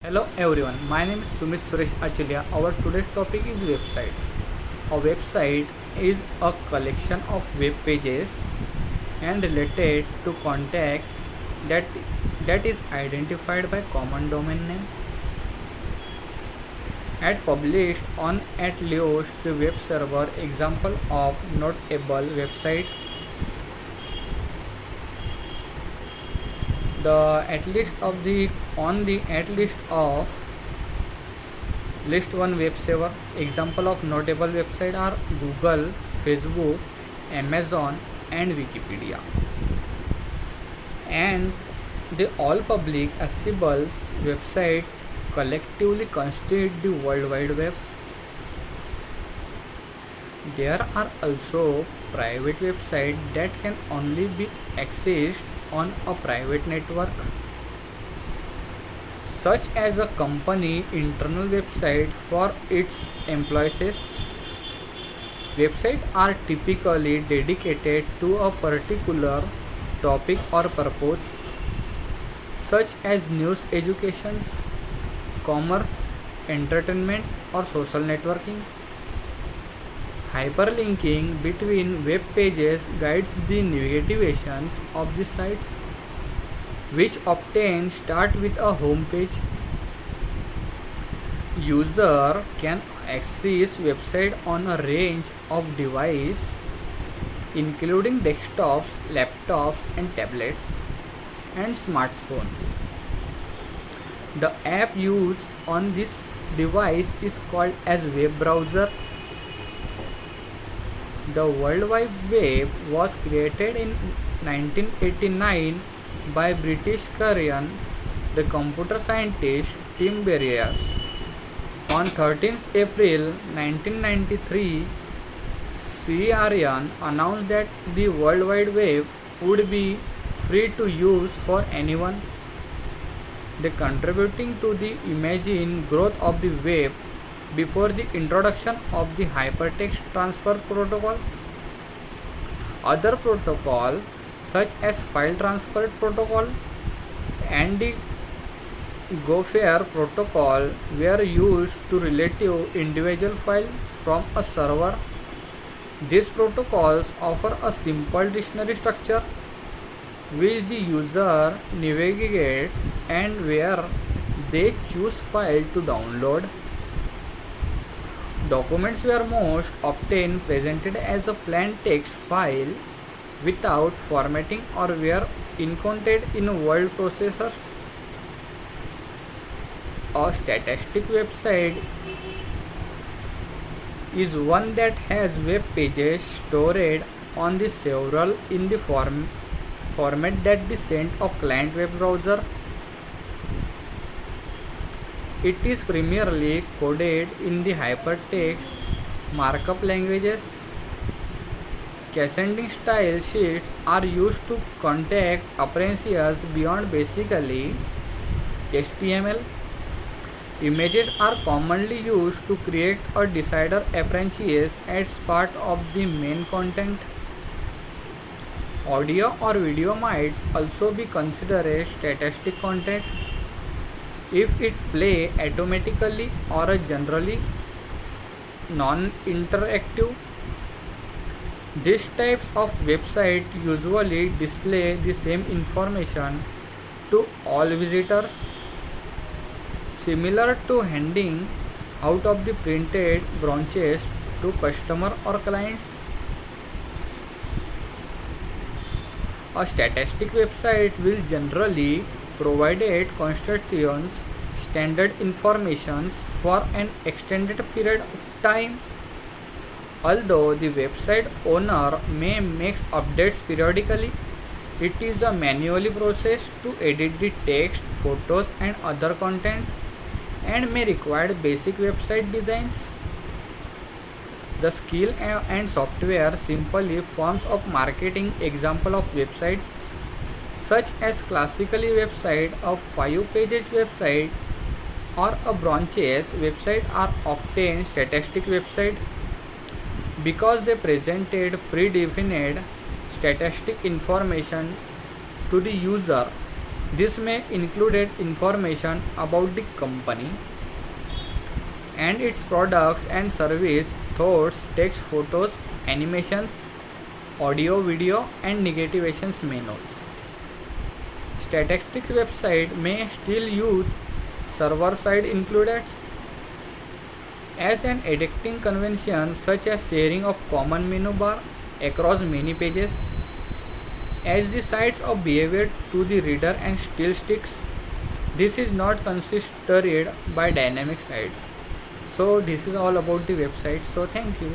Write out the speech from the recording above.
Hello everyone, my name is Sumit Suresh Achalia. Our today's topic is website. A website is a collection of web pages and related to content that that is identified by common domain name and published on at least the web server. Example of notable website: the at list of the on the at list of list one web server. Example of notable website are Google, Facebook, Amazon and Wikipedia. And the all public accessible website collectively constitute the World Wide Web. There are also private websites that can only be accessed on a private network, such as a company internal website for its employees. Websites are typically dedicated to a particular topic or purpose, such as news, education, commerce, entertainment, or social networking. Hyperlinking between web pages guides the navigations of the sites, which often start with a home page. User can access website on a range of devices, including desktops, laptops, and tablets, and smartphones. The app used on this device is called as web browser. The World Wide Web was created in 1989 by British Korean the computer scientist Tim Berners. On 13th April 1993, CERN announced that the World Wide Web would be free to use for anyone. The contributing to the imagined growth of the web before the introduction of the hypertext transfer protocol. Other protocols such as file transfer protocol and the Gopher protocol were used to relative individual files from a server. These protocols offer a simple dictionary structure which the user navigates and where they choose file to download. Documents were most often presented as a plain text file without formatting or were encoded in word processors. A static website is one that has web pages stored on the server in the format that the sent a client web browser. It is primarily coded in the hypertext markup languages. Cascading style sheets are used to contact appearances beyond basically HTML. Images are commonly used to create a desired appearances as part of the main content. Audio or video might also be considered as static content if it play automatically or generally non-interactive. These types of website usually display the same information to all visitors, similar to handing out of the printed brochures to customer or clients. A static website will generally provide constituents standard information for an extended period of time. Although the website owner may make updates periodically, it is a manually process to edit the text, photos and other contents and may require basic website designs. The skill and software simply forms of marketing. Example of website such as classically website of 5 pages website or a branches website are often static website because they presented predefined static information to the user This may include information about the company and its products and service, thoughts, text, photos, animations, audio, video, and negativations menus. Statistic website may still use server-side included as an editing convention, such as sharing of common menu bar across many pages, as the sites of behavior to the reader and still sticks. This is not considered by dynamic sites. So this is all about the website. So thank you.